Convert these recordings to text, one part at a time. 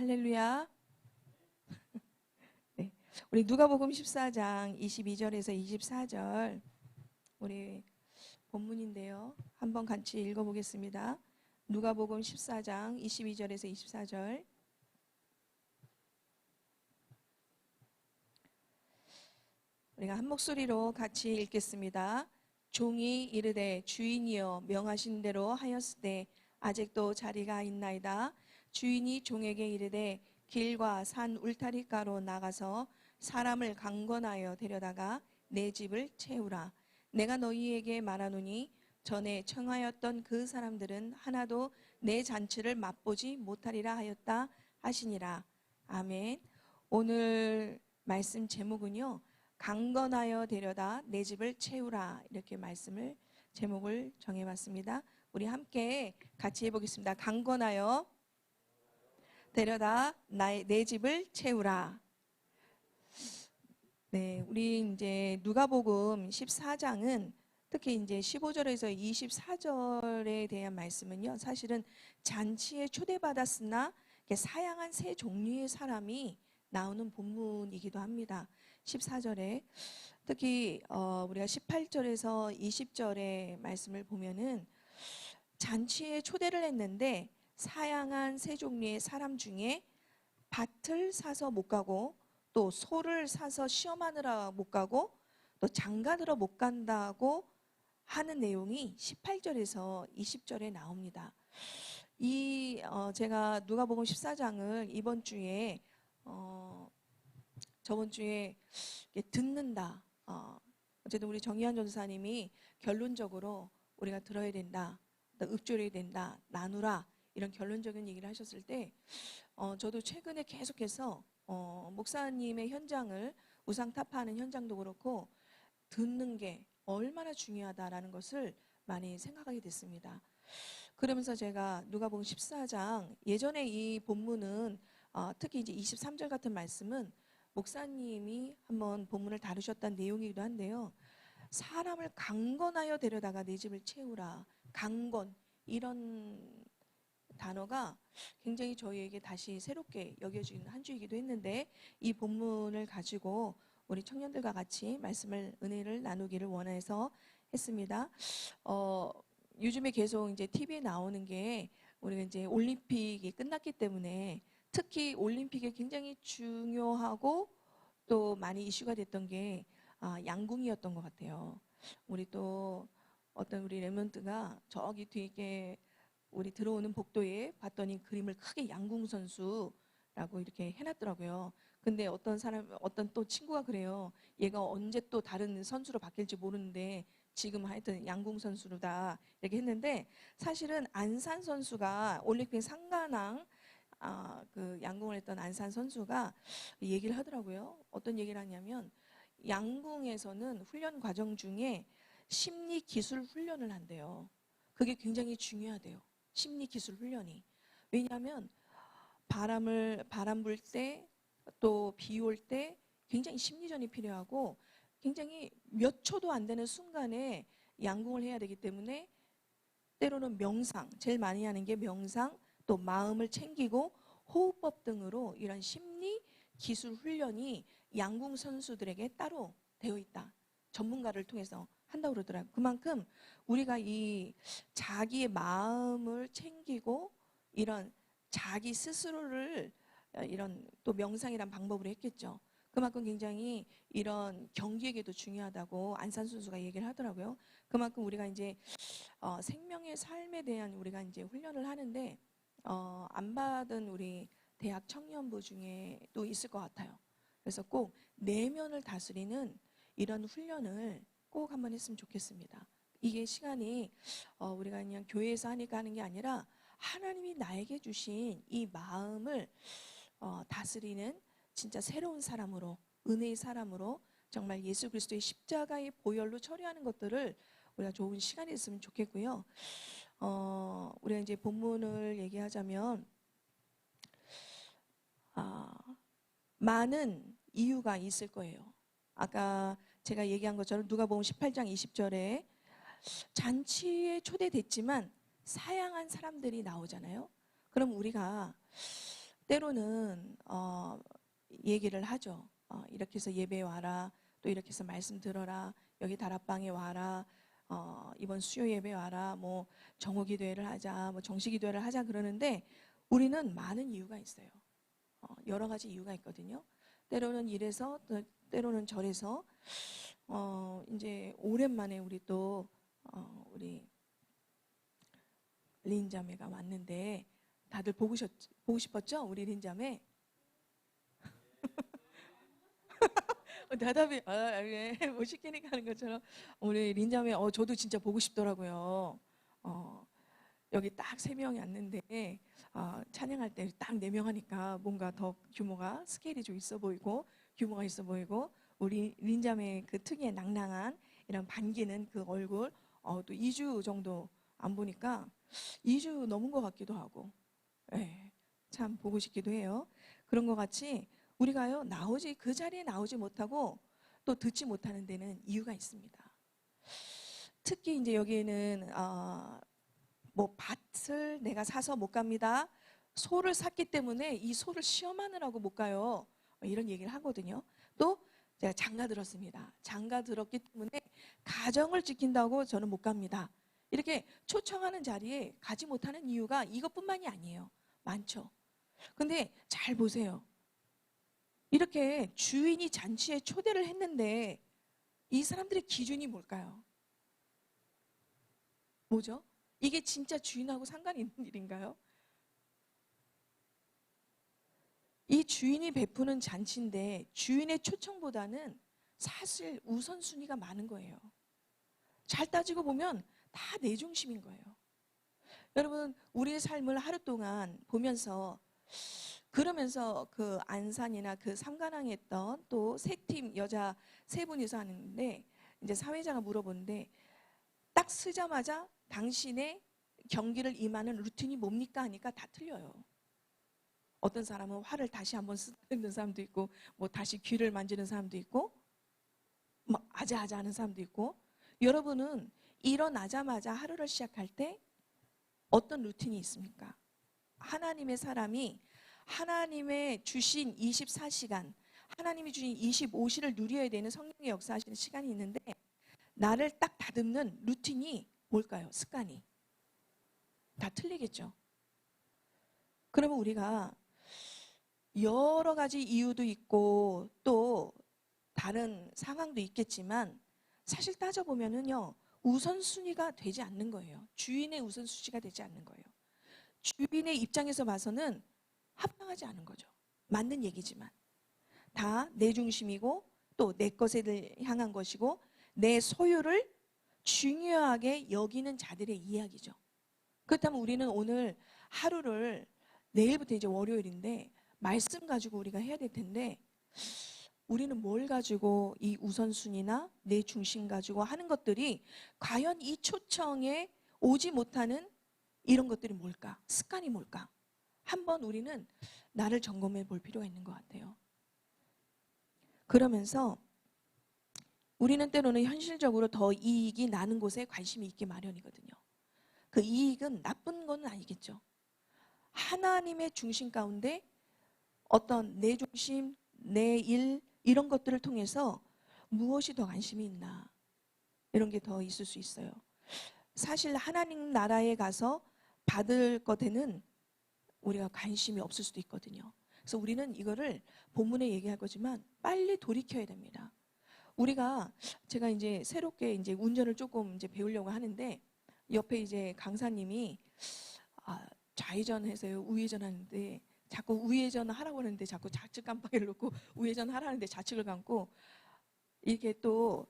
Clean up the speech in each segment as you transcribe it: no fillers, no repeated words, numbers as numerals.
할렐루야. 네. 우리 누가복음 14장 22절에서 24절 우리 본문인데요. 한번 같이 읽어보겠습니다. 누가복음 14장 22절에서 24절. 우리가 한 목소리로 같이 읽겠습니다. 종이 이르되 주인이여 명하신 대로 하였으되 아직도 자리가 있나이다. 주인이 종에게 이르되 길과 산 울타리가로 나가서 사람을 강권하여 데려다가 내 집을 채우라. 내가 너희에게 말하노니 전에 청하였던 그 사람들은 하나도 내 잔치를 맛보지 못하리라 하였다 하시니라. 아멘. 오늘 말씀 제목은요, 강건하여 데려다 내 집을 채우라, 이렇게 제목을 정해봤습니다. 우리 함께 같이 해보겠습니다. 강건하여 데려다 내 집을 채우라. 네, 우리 이제 누가복음 14장은 특히 이제 15절에서 24절에 대한 말씀은요, 사실은 잔치에 초대받았으나 사양한 세 종류의 사람이 나오는 본문이기도 합니다. 14절에 특히 우리가 18절에서 20절의 말씀을 보면은 잔치에 초대를 했는데 사양한 세 종류의 사람 중에 밭을 사서 못 가고, 또 소를 사서 시험하느라 못 가고, 또 장가들어 못 간다고 하는 내용이 18절에서 20절에 나옵니다. 제가 누가복음 14장을 이번 주에 저번 주에 듣는다. 어쨌든 우리 정의한 전도사님이 결론적으로 우리가 들어야 된다, 읊조려야 된다, 나누라, 이런 결론적인 얘기를 하셨을 때 저도 최근에 계속해서 목사님의 현장을 우상타파하는 현장도 그렇고 듣는 게 얼마나 중요하다라는 것을 많이 생각하게 됐습니다. 그러면서 제가 누가복음 14장, 예전에 이 본문은 특히 이제 23절 같은 말씀은 목사님이 한번 본문을 다루셨던 내용이기도 한데요. 사람을 강건하여 데려다가 내 집을 채우라. 강건, 이런 단어가 굉장히 저희에게 다시 새롭게 여겨지는 한 주이기도 했는데, 이 본문을 가지고 우리 청년들과 같이 은혜를 나누기를 원해서 했습니다. 요즘에 계속 이제 TV에 나오는 게 우리가 이제 올림픽이 끝났기 때문에 특히 올림픽에 굉장히 중요하고 또 많이 이슈가 됐던 게 양궁이었던 것 같아요. 우리 또 어떤 우리 랩런트가 저기 뒤에 우리 들어오는 복도에 봤더니 그림을 크게 양궁 선수라고 이렇게 해놨더라고요. 근데 어떤 또 친구가 그래요. 얘가 언제 또 다른 선수로 바뀔지 모르는데 지금 하여튼 양궁 선수로다, 이렇게 했는데, 사실은 안산 선수가 올림픽 상관왕 그 양궁을 했던 안산 선수가 얘기를 하더라고요. 어떤 얘기를 하냐면 양궁에서는 훈련 과정 중에 심리 기술 훈련을 한대요. 그게 굉장히 중요하대요. 심리 기술 훈련이. 왜냐하면 바람 불 때, 또 비 올 때 굉장히 심리전이 필요하고, 굉장히 몇 초도 안 되는 순간에 양궁을 해야 되기 때문에 때로는 명상, 제일 많이 하는 게 명상, 또 마음을 챙기고 호흡법 등으로 이런 심리 기술 훈련이 양궁 선수들에게 따로 되어 있다. 전문가를 통해서 한다고 그러더라고요. 그만큼 우리가 이 자기의 마음을 챙기고 이런 자기 스스로를 이런 또 명상이란 방법으로 했겠죠. 그만큼 굉장히 이런 경기에게도 중요하다고 안산 선수가 얘기를 하더라고요. 그만큼 우리가 이제 생명의 삶에 대한 우리가 이제 훈련을 하는데 안 받은 우리 대학 청년부 중에 또 있을 것 같아요. 그래서 꼭 내면을 다스리는 이런 훈련을 꼭 한번 했으면 좋겠습니다. 이게 시간이 우리가 그냥 교회에서 하니까 하는 게 아니라 하나님이 나에게 주신 이 마음을 다스리는 진짜 새로운 사람으로, 은혜의 사람으로, 정말 예수 그리스도의 십자가의 보혈로 처리하는 것들을 우리가 좋은 시간이 있으면 좋겠고요. 우리가 이제 본문을 얘기하자면 많은 이유가 있을 거예요. 아까 제가 얘기한 것처럼 누가복음 18장 20절에 잔치에 초대됐지만 사양한 사람들이 나오잖아요. 그럼 우리가 때로는 얘기를 하죠. 이렇게 해서 예배 와라. 또 이렇게 해서 말씀 들어라. 여기 다락방에 와라. 이번 수요 예배 와라. 뭐 정오 기도회를 하자. 뭐 정시 기도회를 하자 그러는데 우리는 많은 이유가 있어요. 여러 가지 이유가 있거든요. 때로는 이래서 때로는 저래서 이제 오랜만에 우리 또 우리 린자매가 왔는데 다들 보고 싶었죠? 우리 린자매? 대답이 못 시키니까 하는 것처럼 우리 린자매 저도 진짜 보고 싶더라고요. 여기 딱 3명이 왔는데 찬양할 때 딱 4명 하니까 뭔가 더 규모가 스케일이 좀 있어 보이고 규모가 있어 보이고 우리 린자매 그 특유의 낭낭한 이런 반기는 그 얼굴 또 2주 정도 안 보니까 2주 넘은 것 같기도 하고 참 보고 싶기도 해요. 그런 것 같이 우리가요 그 자리에 나오지 못하고 또 듣지 못하는 데는 이유가 있습니다. 특히 이제 여기에는 뭐 밭을 내가 사서 못 갑니다. 소를 샀기 때문에 이 소를 시험하느라고 못 가요. 이런 얘기를 하거든요. 또 제가 장가 들었습니다. 장가 들었기 때문에 가정을 지킨다고 저는 못 갑니다. 이렇게 초청하는 자리에 가지 못하는 이유가 이것뿐만이 아니에요. 많죠. 근데 잘 보세요. 이렇게 주인이 잔치에 초대를 했는데 이 사람들의 기준이 뭘까요? 뭐죠? 이게 진짜 주인하고 상관이 있는 일인가요? 이 주인이 베푸는 잔치인데 주인의 초청보다는 사실 우선순위가 많은 거예요. 잘 따지고 보면 다 내 중심인 거예요. 여러분 우리의 삶을 하루 동안 보면서 그러면서 그 안산이나 그 삼관항에 있던 또 세 팀 여자 3분이서 하는데 이제 사회자가 물어보는데 딱 쓰자마자 당신의 경기를 임하는 루틴이 뭡니까 하니까 다 틀려요. 어떤 사람은 활을 다시 한번 쓰는 사람도 있고 뭐 다시 귀를 만지는 사람도 있고 막 아자아자 하는 사람도 있고 여러분은 일어나자마자 하루를 시작할 때 어떤 루틴이 있습니까? 하나님의 사람이 하나님의 주신 24시간 하나님이 주신 25시를 누려야 되는 성령의 역사하시는 시간이 있는데 나를 딱 다듬는 루틴이 뭘까요? 습관이 다 틀리겠죠. 그러면 우리가 여러 가지 이유도 있고 또 다른 상황도 있겠지만 사실 따져보면은요 우선순위가 되지 않는 거예요. 주인의 우선순위가 되지 않는 거예요. 주인의 입장에서 봐서는 합당하지 않은 거죠. 맞는 얘기지만 다 내 중심이고 또 내 것에 향한 것이고 내 소유를 중요하게 여기는 자들의 이야기죠. 그렇다면 우리는 오늘 하루를 내일부터 이제 월요일인데 말씀 가지고 우리가 해야 될 텐데 우리는 뭘 가지고 이 우선순위나 내 중심 가지고 하는 것들이 과연 이 초청에 오지 못하는 이런 것들이 뭘까? 습관이 뭘까? 한번 우리는 나를 점검해 볼 필요가 있는 것 같아요. 그러면서 우리는 때로는 현실적으로 더 이익이 나는 곳에 관심이 있기 마련이거든요. 그 이익은 나쁜 건 아니겠죠. 하나님의 중심 가운데 어떤 내 중심, 내 일 이런 것들을 통해서 무엇이 더 관심이 있나 이런 게 더 있을 수 있어요. 사실 하나님 나라에 가서 받을 것에는 우리가 관심이 없을 수도 있거든요. 그래서 우리는 이거를 본문에 얘기할 거지만 빨리 돌이켜야 됩니다. 우리가 제가 이제 새롭게 이제 운전을 조금 이제 배우려고 하는데 옆에 이제 강사님이 좌회전해서요 우회전 하는데 자꾸 우회전 하라고 하는데 자꾸 좌측 깜빡이를 놓고 우회전 하라는데 좌측을 감고 이렇게 또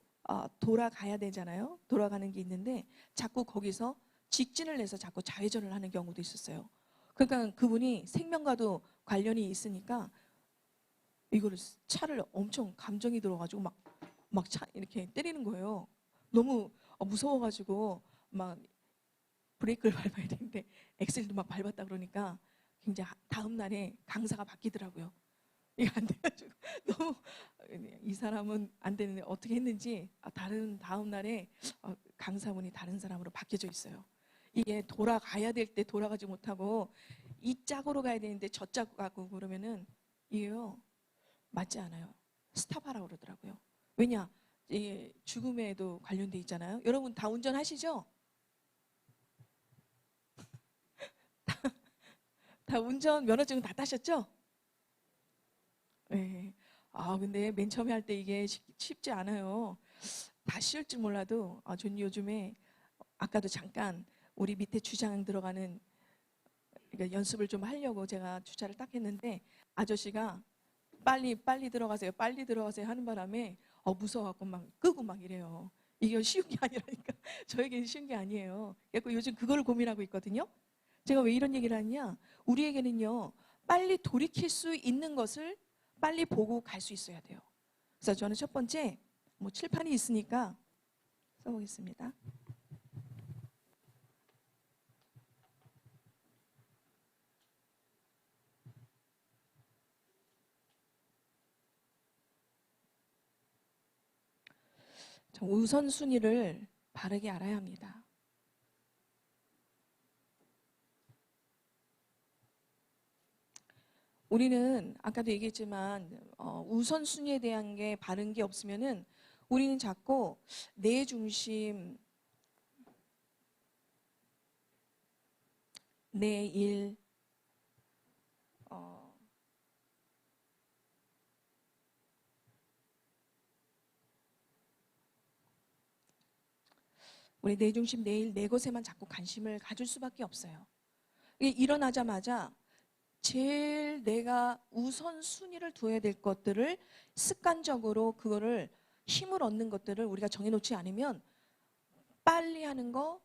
돌아가야 되잖아요. 돌아가는 게 있는데 자꾸 거기서 직진을 해서 자꾸 좌회전을 하는 경우도 있었어요. 그러니까 그분이 생명과도 관련이 있으니까 이거를 차를 엄청 감정이 들어가지고 막 차 이렇게 때리는 거예요. 너무 무서워가지고 막 브레이크를 밟아야 되는데 엑셀도 막 밟았다 그러니까 굉장히 다음 날에 강사가 바뀌더라고요. 이게 안 돼가지고 너무 이 사람은 안 되는데 어떻게 했는지 다음 날에 강사분이 다른 사람으로 바뀌어져 있어요. 이게 돌아가야 될 때 돌아가지 못하고 이 짝으로 가야 되는데 저 짝 가고 그러면은 이게요 맞지 않아요. 스탑하라고 그러더라고요. 왜냐? 이 죽음에도 관련돼 있잖아요. 여러분 다 운전하시죠? 다 운전 면허증 다 따셨죠? 네. 아 근데 맨 처음에 할 때 이게 쉽지 않아요. 다 쉬울 줄 몰라도 전 요즘에 아까도 잠깐 우리 밑에 주차장 들어가는 그러니까 연습을 좀 하려고 제가 주차를 딱 했는데 아저씨가 빨리 들어가세요. 빨리 들어가세요 하는 바람에 무서워갖고 막 끄고 막 이래요. 이게 쉬운 게 아니라니까. 저에게는 쉬운 게 아니에요. 그래서 요즘 그걸 고민하고 있거든요. 제가 왜 이런 얘기를 하냐? 우리에게는요. 빨리 돌이킬 수 있는 것을 빨리 보고 갈 수 있어야 돼요. 그래서 저는 첫 번째 뭐 칠판이 있으니까 써보겠습니다. 우선순위를 바르게 알아야 합니다. 우리는 아까도 얘기했지만 우선순위에 대한 게 바른 게 없으면은 우리는 자꾸 내 중심, 내 일, 우리 내 중심, 내 일, 내 것에만 자꾸 관심을 가질 수밖에 없어요. 이게 일어나자마자 제일 내가 우선순위를 둬야 될 것들을 습관적으로 그거를 힘을 얻는 것들을 우리가 정해놓지 않으면 빨리 하는 거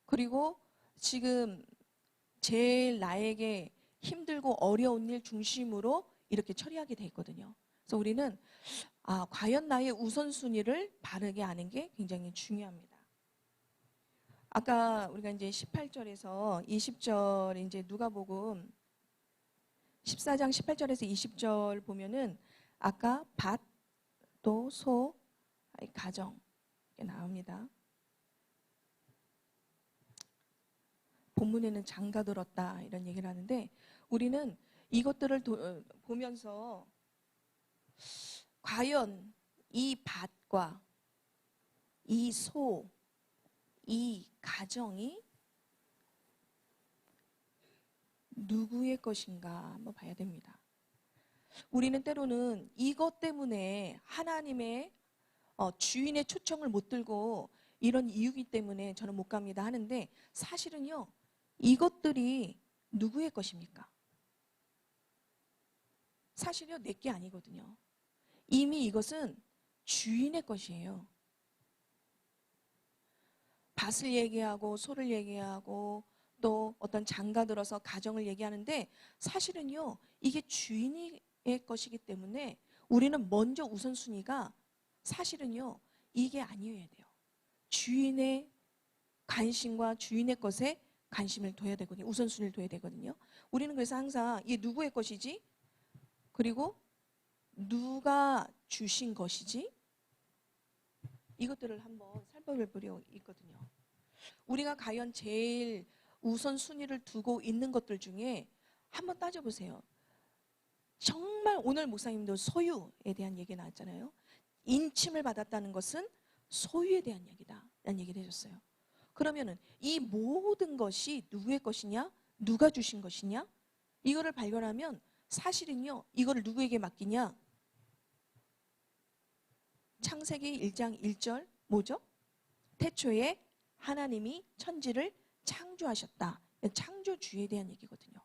그리고 지금 제일 나에게 힘들고 어려운 일 중심으로 이렇게 처리하게 돼 있거든요. 그래서 우리는 과연 나의 우선순위를 바르게 아는 게 굉장히 중요합니다. 아까 우리가 이제 18절에서 20절 이제 누가복음 14장 18절에서 20절 보면은 아까 밭, 또 소, 가정 이렇게 나옵니다. 본문에는 장가 들었다 이런 얘기를 하는데 우리는 이것들을 보면서 과연 이 밭과 이 소, 이 가정이 누구의 것인가 한번 봐야 됩니다. 우리는 때로는 이것 때문에 하나님의 주인의 초청을 못 들고 이런 이유기 때문에 저는 못 갑니다 하는데 사실은요 이것들이 누구의 것입니까? 사실요 내게 아니거든요. 이미 이것은 주인의 것이에요. 밭을 얘기하고 소를 얘기하고 또 어떤 장가 들어서 가정을 얘기하는데 사실은요 이게 주인의 것이기 때문에 우리는 먼저 우선순위가 사실은요 이게 아니어야 돼요. 주인의 관심과 주인의 것에 관심을 둬야 되거든요. 우선순위를 둬야 되거든요. 우리는 그래서 항상 이게 누구의 것이지? 그리고 누가 주신 것이지? 이것들을 한번 살펴볼 필요가 있거든요. 우리가 과연 제일 우선순위를 두고 있는 것들 중에 한번 따져보세요. 정말 오늘 목사님도 소유에 대한 얘기 나왔잖아요. 인침을 받았다는 것은 소유에 대한 얘기다 라는 얘기를 해줬어요. 그러면은 이 모든 것이 누구의 것이냐? 누가 주신 것이냐? 이거를 발견하면 사실은요 이거를 누구에게 맡기냐? 창세기 1장 1절 뭐죠? 태초에 하나님이 천지를 창조하셨다. 창조주에 대한 얘기거든요.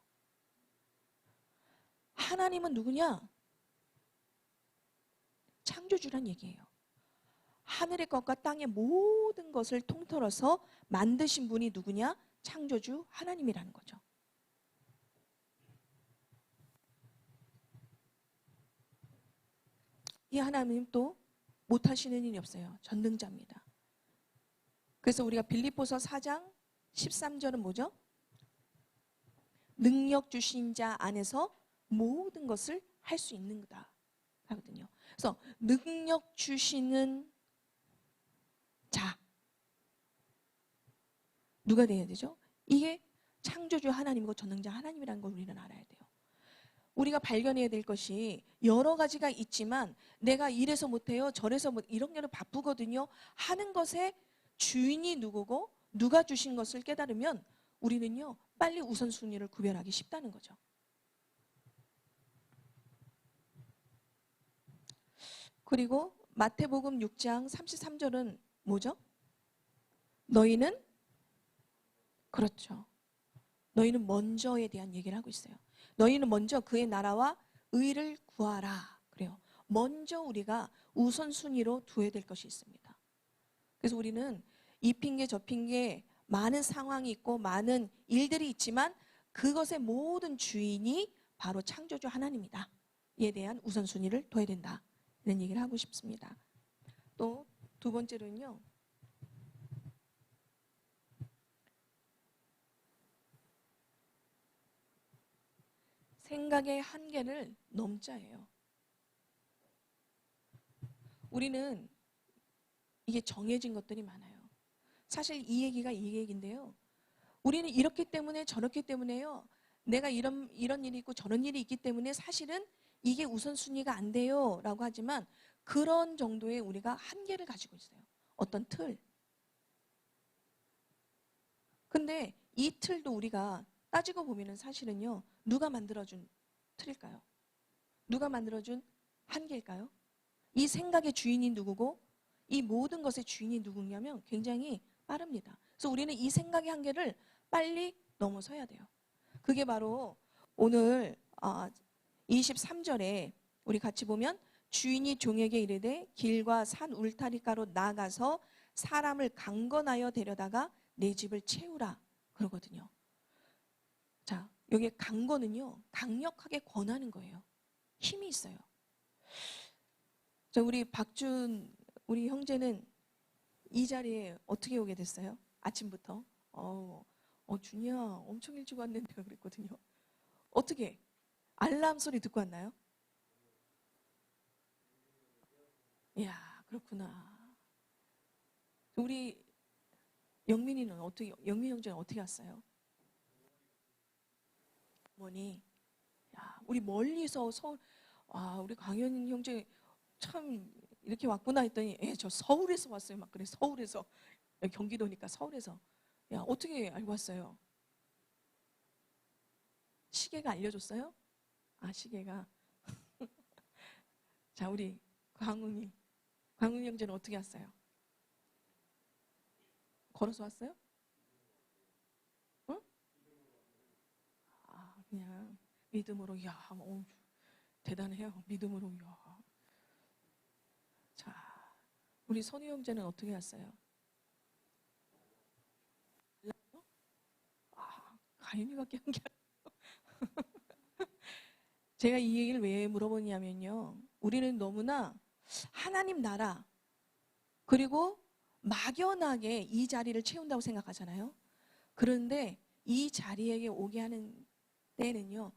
하나님은 누구냐? 창조주란 얘기예요. 하늘의 것과 땅의 모든 것을 통틀어서 만드신 분이 누구냐? 창조주 하나님이라는 거죠. 이 하나님 또 못하시는 일이 없어요. 전능자입니다. 그래서 우리가 빌립보서 4장 13절은 뭐죠? 능력 주신 자 안에서 모든 것을 할 수 있는 거다 하거든요. 그래서 능력 주시는 자 누가 돼야 되죠? 이게 창조주 하나님이고 전능자 하나님이라는 걸 우리는 알아야 돼요. 우리가 발견해야 될 것이 여러 가지가 있지만 내가 이래서 못해요, 저래서 이런저런 바쁘거든요 하는 것의 주인이 누구고 누가 주신 것을 깨달으면 우리는요 빨리 우선순위를 구별하기 쉽다는 거죠. 그리고 마태복음 6장 33절은 뭐죠? 너희는 그렇죠. 너희는 먼저에 대한 얘기를 하고 있어요. 너희는 먼저 그의 나라와 의를 구하라. 그래요. 먼저 우리가 우선순위로 두어야 될 것이 있습니다. 그래서 우리는 이 핑계 저 핑계 많은 상황이 있고 많은 일들이 있지만 그것의 모든 주인이 바로 창조주 하나님이다. 이에 대한 우선순위를 둬야 된다. 이런 얘기를 하고 싶습니다. 또 두 번째로는요. 생각의 한계를 넘자예요. 우리는 이게 정해진 것들이 많아요. 사실 이 얘기가 이 얘기인데요. 우리는 이렇기 때문에 저렇기 때문에요. 내가 이런 일이 있고 저런 일이 있기 때문에 사실은 이게 우선순위가 안 돼요 라고 하지만 그런 정도의 우리가 한계를 가지고 있어요. 어떤 틀. 근데 이 틀도 우리가 따지고 보면 사실은요. 누가 만들어준 틀일까요? 누가 만들어준 한계일까요? 이 생각의 주인이 누구고 이 모든 것의 주인이 누구냐면 굉장히 빠릅니다. 그래서 우리는 이 생각의 한계를 빨리 넘어서야 돼요. 그게 바로 오늘 23절에 우리 같이 보면 주인이 종에게 이르되 길과 산 울타리가로 나아가서 사람을 강건하여 데려다가 내 집을 채우라 그러거든요. 자, 여기 강건은요 강력하게 권하는 거예요. 힘이 있어요. 자, 우리 박준 우리 형제는 이 자리에 어떻게 오게 됐어요? 아침부터 준이야 엄청 일찍 왔는데 그랬거든요. 어떻게 알람 소리 듣고 왔나요? 이야 그렇구나. 우리 영민이는 어떻게 영민 형제는 어떻게 왔어요? 어머니, 야 우리 멀리서 서울 우리 강현 형제 참 이렇게 왔구나 했더니 저 서울에서 왔어요. 막 그래 서울에서 경기도니까 서울에서 야 어떻게 알고 왔어요? 시계가 알려줬어요? 시계가 자 우리 광훈이 형제는 어떻게 왔어요? 걸어서 왔어요? 응? 그냥 믿음으로 야 대단해요. 믿음으로 야. 자 우리 선우 형제는 어떻게 왔어요? 가인이밖에 한 게 아니에요. 제가 이 얘기를 왜 물어보냐면요. 우리는 너무나 하나님 나라 그리고 막연하게 이 자리를 채운다고 생각하잖아요. 그런데 이 자리에 오게 하는 때는요.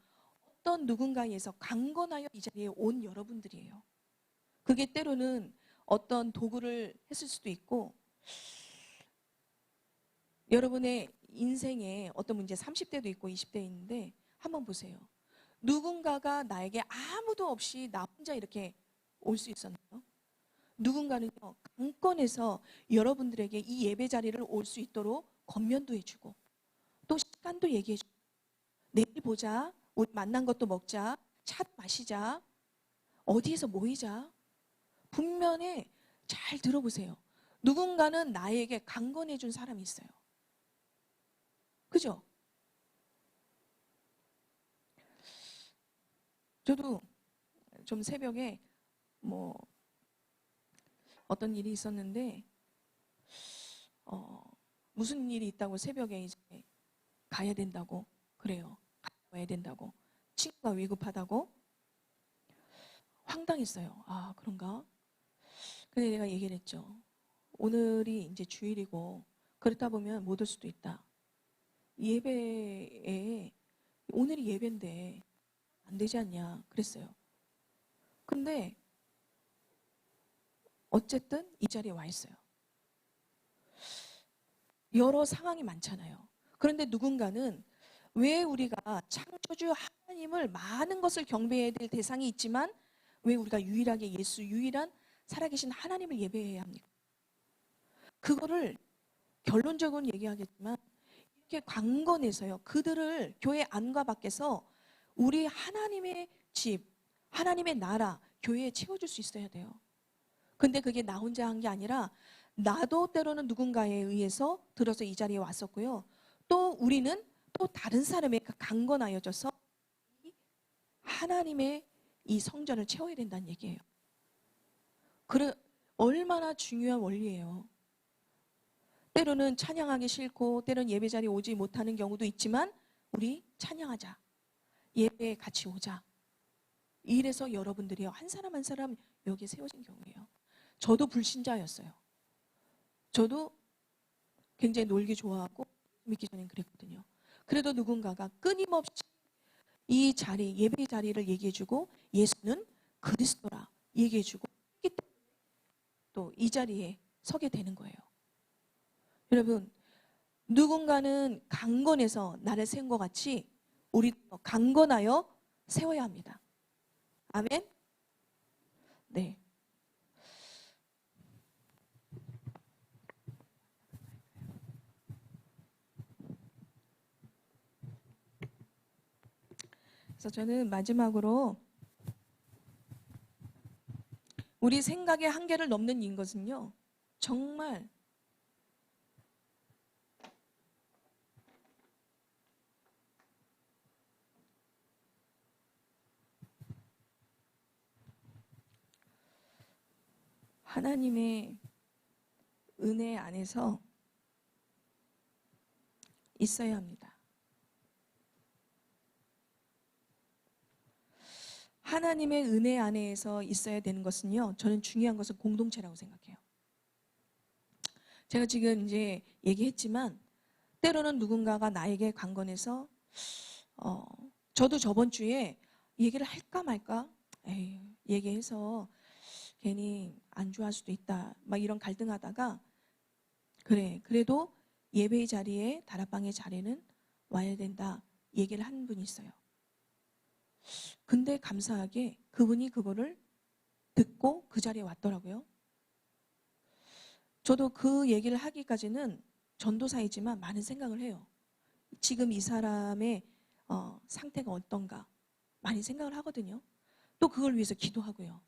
어떤 누군가에서 강건하여 이 자리에 온 여러분들이에요. 그게 때로는 어떤 도구를 했을 수도 있고 여러분의 인생에 어떤 문제 30대도 있고 20대 있는데 한번 보세요. 누군가가 나에게 아무도 없이 나 혼자 이렇게 올 수 있었나요? 누군가는요 강권해서 여러분들에게 이 예배 자리를 올 수 있도록 건면도 해주고 또 시간도 얘기해주고 내일 보자 우리 만난 것도 먹자 차 마시자 어디에서 모이자 분명히 잘 들어보세요. 누군가는 나에게 강권해준 사람이 있어요. 그죠? 저도 좀 새벽에 어떤 일이 있었는데 무슨 일이 있다고 새벽에 이제 가야 된다고 그래요. 가야 된다고 친구가 위급하다고 황당했어요. 그런가? 근데 내가 얘기를 했죠. 오늘이 이제 주일이고 그렇다 보면 못 올 수도 있다. 예배에 오늘이 예배인데 안 되지 않냐 그랬어요. 근데 어쨌든 이 자리에 와 있어요. 여러 상황이 많잖아요. 그런데 누군가는 왜 우리가 창조주 하나님을 많은 것을 경배해야 될 대상이 있지만 왜 우리가 유일하게 예수 유일한 살아계신 하나님을 예배해야 합니까? 그거를 결론적으로는 얘기하겠지만 이렇게 강건해서요. 그들을 교회 안과 밖에서 우리 하나님의 집, 하나님의 나라, 교회에 채워줄 수 있어야 돼요. 근데 그게 나 혼자 한 게 아니라 나도 때로는 누군가에 의해서 들어서 이 자리에 왔었고요. 또 우리는 또 다른 사람에 강건하여져서 하나님의 이 성전을 채워야 된다는 얘기예요. 그래, 얼마나 중요한 원리예요. 때로는 찬양하기 싫고 때로는 예배 자리에 오지 못하는 경우도 있지만 우리 찬양하자. 예배에 같이 오자. 이래서 여러분들이요. 한 사람 한 사람 여기에 세워진 경우예요. 저도 불신자였어요. 저도 굉장히 놀기 좋아하고 믿기 전엔 그랬거든요. 그래도 누군가가 끊임없이 이 자리, 예배 자리를 얘기해주고 예수는 그리스도라 얘기해주고 또 이 자리에 서게 되는 거예요. 여러분, 누군가는 강건해서 나를 세운 것 같이 우리도 강건하여 세워야 합니다. 아멘? 네. 그래서 저는 마지막으로 우리 생각의 한계를 넘는 것은요. 정말 하나님의 은혜 안에서 있어야 합니다. 하나님의 은혜 안에서 있어야 되는 것은요. 저는 중요한 것은 공동체라고 생각해요. 제가 지금 이제 얘기했지만 때로는 누군가가 나에게 강건해서 저도 저번 주에 얘기를 할까 말까 에이, 얘기해서 괜히 안 좋아할 수도 있다 막 이런 갈등하다가 그래도 예배의 자리에 다락방의 자리는 와야 된다 얘기를 한 분이 있어요. 근데 감사하게 그분이 그거를 듣고 그 자리에 왔더라고요. 저도 그 얘기를 하기까지는 전도사이지만 많은 생각을 해요. 지금 이 사람의 상태가 어떤가 많이 생각을 하거든요. 또 그걸 위해서 기도하고요.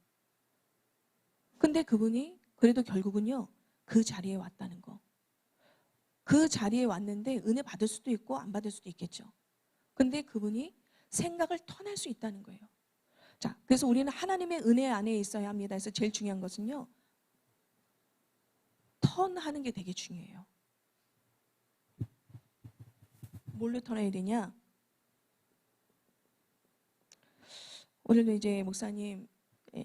근데 그분이 그래도 결국은요. 그 자리에 왔다는 거. 그 자리에 왔는데 은혜 받을 수도 있고 안 받을 수도 있겠죠. 근데 그분이 생각을 턴할 수 있다는 거예요. 자, 그래서 우리는 하나님의 은혜 안에 있어야 합니다. 그래서 제일 중요한 것은요. 턴하는 게 되게 중요해요. 뭘로 턴해야 되냐? 오늘도 이제 목사님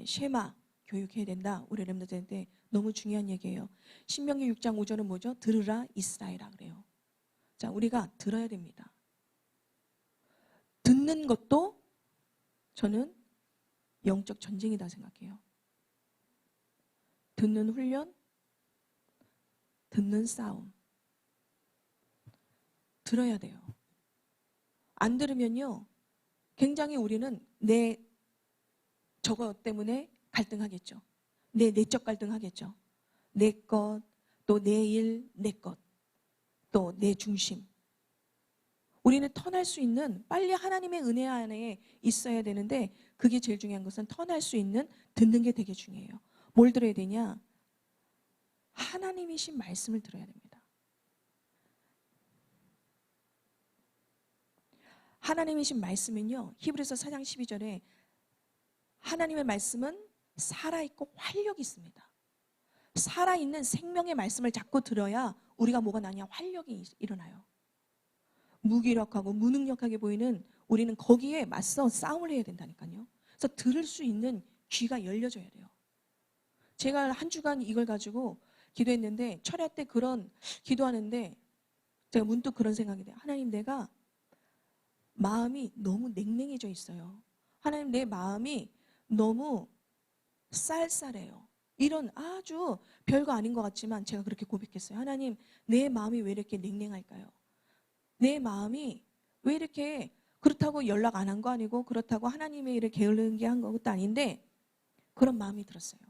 쉐마 교육해야 된다. 우리 렘넌트한테 너무 중요한 얘기예요. 신명기 6장 5절은 뭐죠? 들으라 이스라엘아 그래요. 자, 우리가 들어야 됩니다. 듣는 것도 저는 영적 전쟁이다 생각해요. 듣는 훈련, 듣는 싸움. 들어야 돼요. 안 들으면요. 굉장히 우리는 내 저거 때문에 갈등하겠죠. 내 내적 갈등하겠죠. 내 것, 또 내 일, 내 것, 또 내 중심. 우리는 턴할 수 있는 빨리 하나님의 은혜 안에 있어야 되는데 그게 제일 중요한 것은 턴할 수 있는 듣는 게 되게 중요해요. 뭘 들어야 되냐? 하나님이신 말씀을 들어야 됩니다. 하나님이신 말씀은요. 히브리서 4장 12절에 하나님의 말씀은 살아있고 활력이 있습니다. 살아있는 생명의 말씀을 자꾸 들어야 우리가 뭐가 나냐? 활력이 일어나요. 무기력하고 무능력하게 보이는 우리는 거기에 맞서 싸움을 해야 된다니까요. 그래서 들을 수 있는 귀가 열려져야 돼요. 제가 한 주간 이걸 가지고 기도했는데 철야 때 그런 기도하는데 제가 문득 그런 생각이 돼요. 하나님 내가 마음이 너무 냉랭해져 있어요. 하나님 내 마음이 너무 쌀쌀해요. 이런 아주 별거 아닌 것 같지만 제가 그렇게 고백했어요. 하나님 내 마음이 왜 이렇게 냉랭할까요? 내 마음이 왜 이렇게 그렇다고 연락 안 한 거 아니고 그렇다고 하나님의 일을 게을르게 한 것도 아닌데 그런 마음이 들었어요.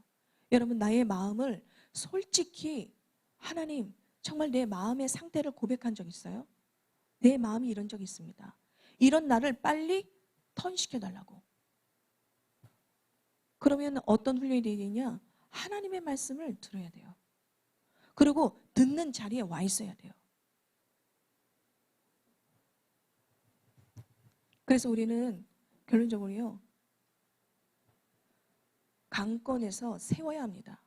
여러분 나의 마음을 솔직히 하나님 정말 내 마음의 상태를 고백한 적 있어요? 내 마음이 이런 적이 있습니다. 이런 나를 빨리 턴시켜달라고. 그러면 어떤 훈련이 되겠냐? 하나님의 말씀을 들어야 돼요. 그리고 듣는 자리에 와 있어야 돼요. 그래서 우리는 결론적으로요. 강권에서 세워야 합니다.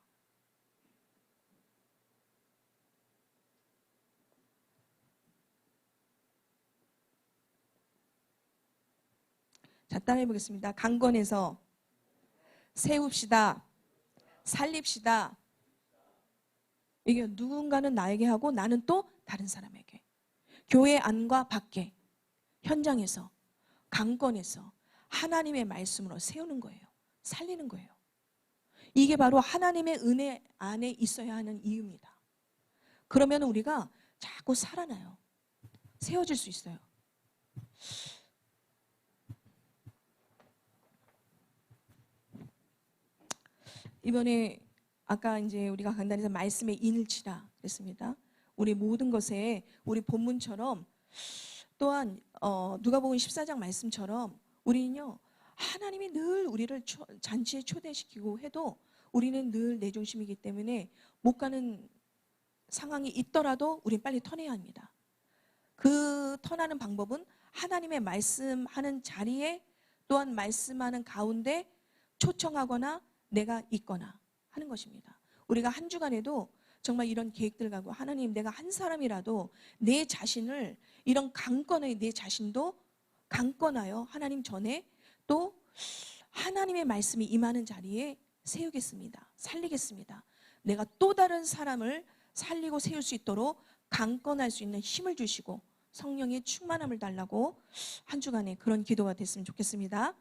자, 따라해 보겠습니다. 강권에서 세웁시다. 살립시다. 이게 누군가는 나에게 하고 나는 또 다른 사람에게. 교회 안과 밖에, 현장에서, 강권에서 하나님의 말씀으로 세우는 거예요. 살리는 거예요. 이게 바로 하나님의 은혜 안에 있어야 하는 이유입니다. 그러면 우리가 자꾸 살아나요. 세워질 수 있어요. 이번에 아까 이제 우리가 강단에서 말씀에 인을 치라 그랬습니다. 우리 모든 것에 우리 본문처럼 또한 누가복음 14장 말씀처럼 우리는요 하나님이 늘 우리를 잔치에 초대시키고 해도 우리는 늘 내 중심이기 때문에 못 가는 상황이 있더라도 우리는 빨리 턴해야 합니다. 그 턴하는 방법은 하나님의 말씀하는 자리에 또한 말씀하는 가운데 초청하거나 내가 있거나 하는 것입니다. 우리가 한 주간에도 정말 이런 계획들 가고 하나님 내가 한 사람이라도 내 자신을 이런 강권의 내 자신도 강권하여 하나님 전에 또 하나님의 말씀이 임하는 자리에 세우겠습니다. 살리겠습니다. 내가 또 다른 사람을 살리고 세울 수 있도록 강권할 수 있는 힘을 주시고 성령의 충만함을 달라고 한 주간에 그런 기도가 됐으면 좋겠습니다.